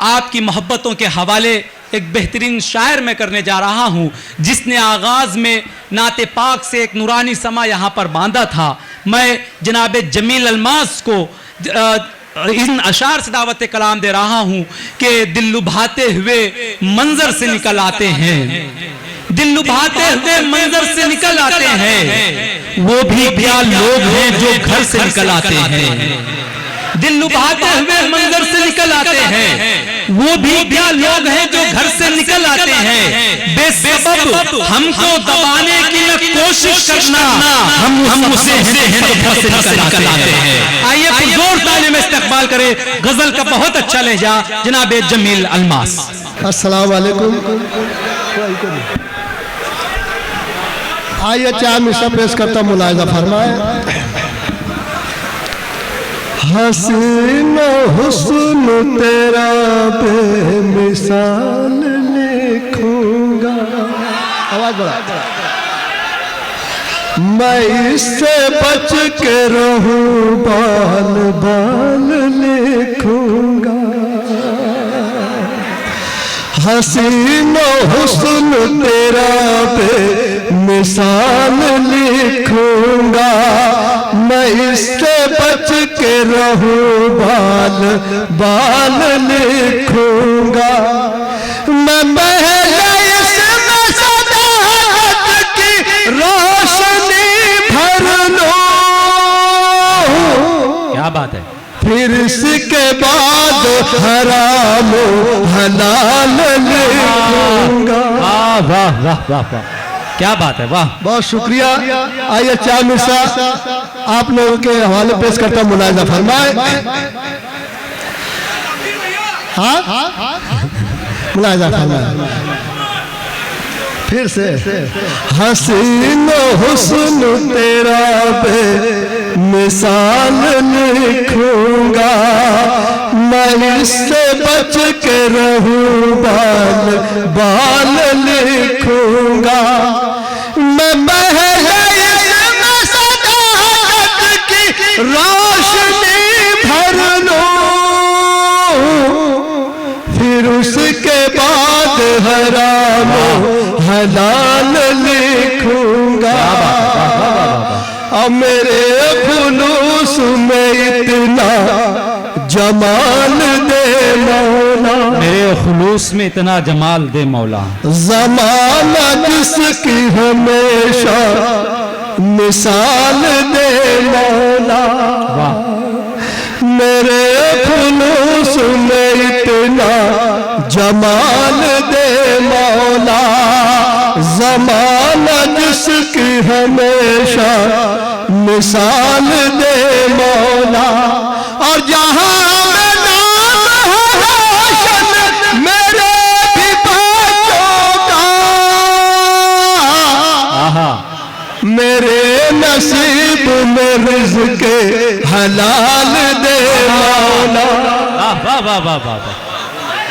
आपकी मोहब्बतों के हवाले एक बेहतरीन शायर मैं करने जा रहा हूँ, जिसने आगाज़ में नाते पाक से एक नूरानी समा यहाँ पर बांधा था। मैं जनाब जमील अलमास को इन अशार से दावत कलाम दे रहा हूँ कि दिल लुभाते हुए मंजर से निकल आते हैं, दिल लुभाते हुए मंजर से निकल आते हैं, वो भी क्या लोग हैं जो घर से निकल आते हैं। दिल लुभाते हुए मंजर से निकल आते हैं, वो भी क्या लोग हैं जो घर से निकल आते हैं। बेसबब हमको दबाने की न कोशिश करना, हम उसे हैं तो घर से निकल आते हैं। आइए पुरजोर ताली में इस्तकबाल करें गजल का बहुत अच्छा लहजा जनाब जमील अलमास। अस्सलाम वालेकुम। आइए चार मिसरा पेश करता मुलाहिजा फरमाए। हसीन हुस्न तेरा बेमिसाल लिखूंगा, आवाज बढ़ा, मैं इससे बच के रहूं बाल बाल लिखूंगा। हसीन हुस्न तेरा बेमिसाल लिखूंगा, मैं इससे बच के रहूं बाल बाल लिखूंगा। मैं पहले इसमें सदाकत की रोशनी भर लूं, क्या बात है, फिर इसके बाद हराम हलाल लिखूंगा। वाह वाह वाह वाह वाह, क्या बात है, वाह, बहुत शुक्रिया। आइए चार मिसरा आप लोगों के हवाले पेश करता मुलाहिजा फरमाए। हाँ मुलाहिजा फरमाए फिर से। हसीन हुस्न तेरा बेमिसाल लिखूंगा, मैं इससे बच के रहूं बाल बाल लिखूंगा। मैं पहले इसमें सदाकत की रोशनी भर लूं, फिर उसके बाद हराम हलाल लिखूंगा। अब मेरे खुलूस में इतना जमाल दे मौला, मेरे खुलूस में इतना जमाल दे मौला। ज़माना जिसकी हमेशा मिसाल दे मौला, मेरे खुलूस में इतना जमाल दे मौला। ज़माना जिसकी हमेशा मिसाल दे मौला। और जहाँ मेरे भी बच्चों का, मेरे नसीब में रिज़्क़ हलाल दे मौला। वाह वाह वाह वाह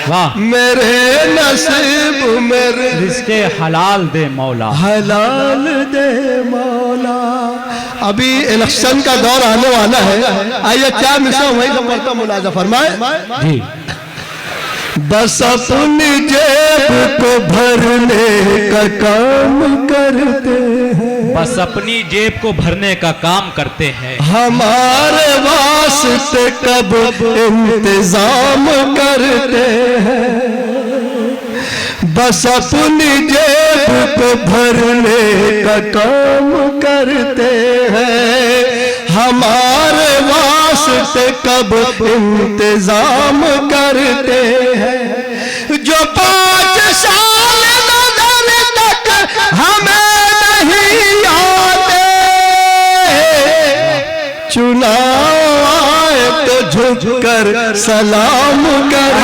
वाह, मेरे नसीब में रिज़्क़ हलाल दे मौला, हलाल दे मौला। अभी इलेक्शन का दौर आने वाला है, आइए चार मिसरा वही तो पढ़ता मुलाहिजा फरमाए जी। बस अपनी जेब को भरने का काम करते हैं, बस अपनी जेब को भरने का काम करते हैं, हमारे वास्ते कब इंतजाम करते हैं। बस अपनी जेब को भरने का काम करते हैं, हमारे वास्ते कब इंतजाम करते हैं। जो 5 साल नजर तक हमें नहीं आते, चुनाव आए तो झुककर सलाम कर।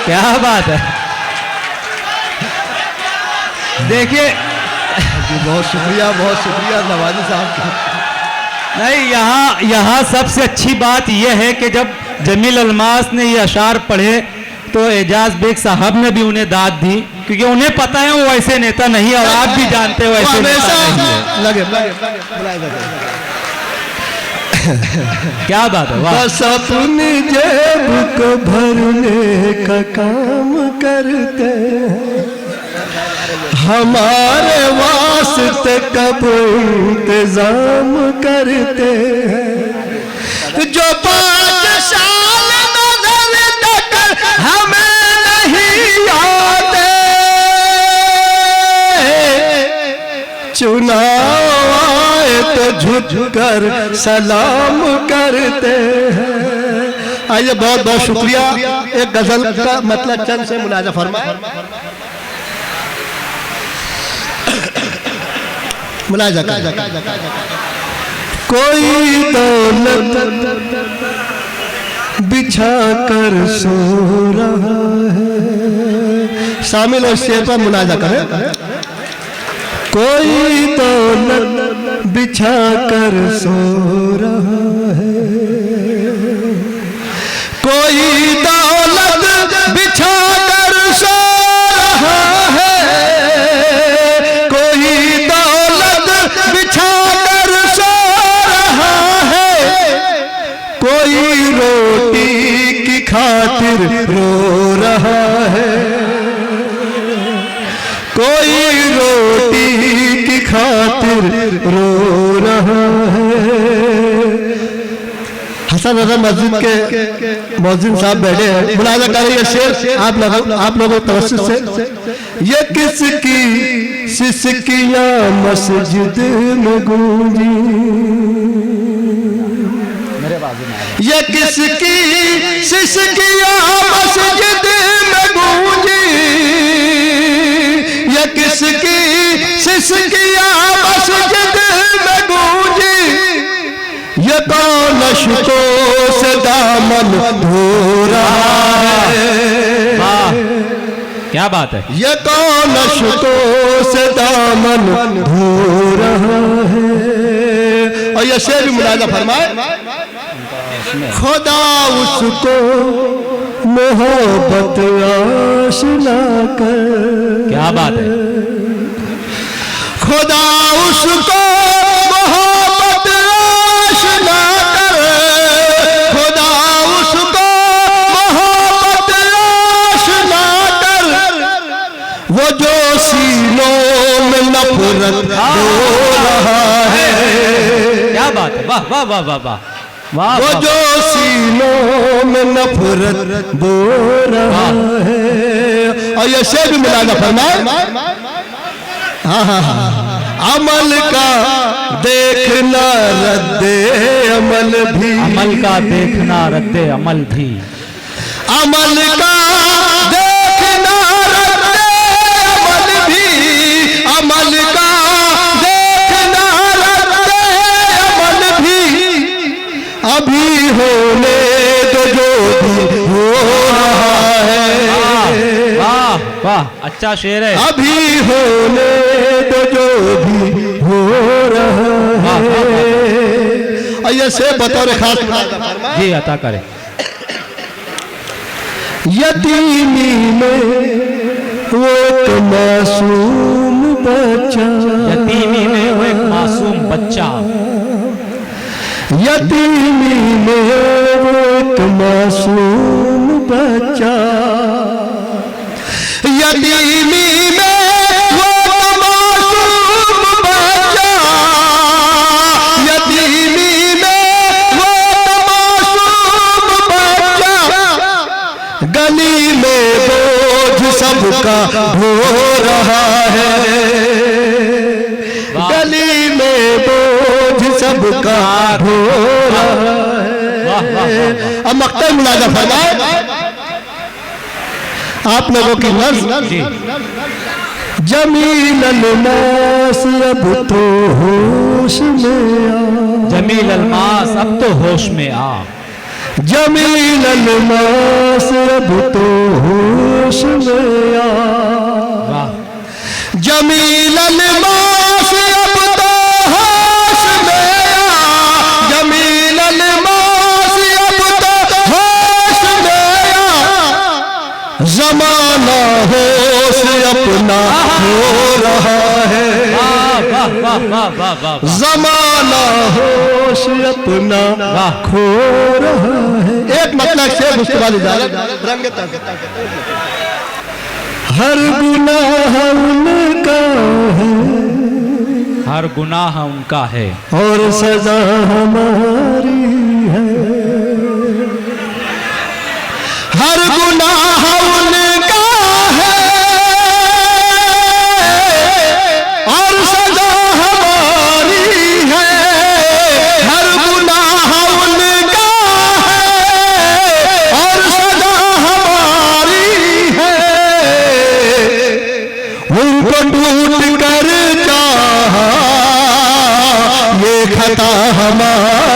क्या बात है, देखिए बहुत शुक्रिया नवाजी साहब। नहीं, यहाँ सबसे अच्छी बात यह है कि जब जमील अलमास ने ये अशार पढ़े तो एजाज बेग साहब ने भी उन्हें दाद दी, क्योंकि उन्हें पता है वो वैसे नेता नहीं, और आप भी जानते हो वैसे नेता नहीं है। क्या बात है, वाह। बस अपनी जेब को भरने का काम करते हैं, हमारे वास्ते कब इंतजाम करते हैं। जो 5 साल नजर तक हमें नहीं आते, चुनाव आए तो झुककर सलाम करते हैं। आइए, बहुत बहुत शुक्रिया। एक गजल का मतलब चंद से मुलाजा फरमाए। मुलाजा कोई दौलत बिछा कर सो रहा है, शामिल और शेर पर मुलाजा करें। कोई दौलत बिछा कर सो रहा है, कोई दौलत बिछा कर सो रहा है, कोई दौलत बिछा कर सो रहा है, कोई रोटी की खातिर रो रहा है, कोई रोटी की खातिर रो रहा है। हसन रजा मस्जिद के मौजिन साहब बैठे हैं, मुलाजा करेंगे शेर आप लोगों तवज्जो से। ये किसकी सिसकियां मस्जिद में गूंजी, ये किसकी सिसकियां मस्जिद में गूंजी, ये किसकी सिसकियां मस्जिद में गूंजी, ये कौन अशकों से दामन धो रहा है। वाह, क्या बात है। ये कौन अशकों से दामन धो रहा है। और ये शेर भी मुलाजा फरमाए। खुदा उसको मोहब्बत आशना कर, क्या बात है। खुदा उसको मोहब्बत आशना कर, खुदा उसको मोहब्बत आशना कर, वो जो सीनों में नफरत हो रहा है। क्या बात है, वाह वाह वाह वाह वाह वाह। वो जो सीनों में नफरत बो रहा है। और ये शेर भी मुलाजा फरमाए। हाँ हाँ हाँ। अमल का देखना रद्दे अमल भी, अमल का देखना रद्दे अमल भी, अमल का देखना रद्दे अमल भी, अमल का देखना रद्दे अमल भी, अभी होने तो जो भी हो रहा है। वाह वाह, अच्छा शेर है। अभी होने तो जो भी हो रहा है। और ये से बतौर खास जी अता करे। यतीमी में वो एक मासूम बच्चा, यतीमी में वो एक मासूम बच्चा, यतीमी में वो एक मासूम बच्चा, यतीमी में वो मासूम बच्चा, यतीमी में वो मासूम बच्चा, गली में बोझ सबका हो रहा है, गली में बोझ सबका हो रहा है। अब मक्तल मुलाजा फरमाए आप लोगों की नज़्म। जमील अलमास अब तो होश में आ, जमील अलमास अब तो होश में आ, जमील अलमास अब तो होश में आ, जमील अलमास अब तो होश में आ, जमील अलमास अब तो होश में आ, जमाना होश अपना हो रहा है। वाह वाह वाह वाह वाह। जमाना होश अपना खो रहा है। एक मतलब शेर उसके बाद हर गुनाह उनका है, हर गुनाह उनका है और सजा हमारी है। हर गुनाह उनका है और सजा हमारी है। हर गुनाह उनका है और सजा हमारी है। उनको टूट कर चाहा ये खता हमारी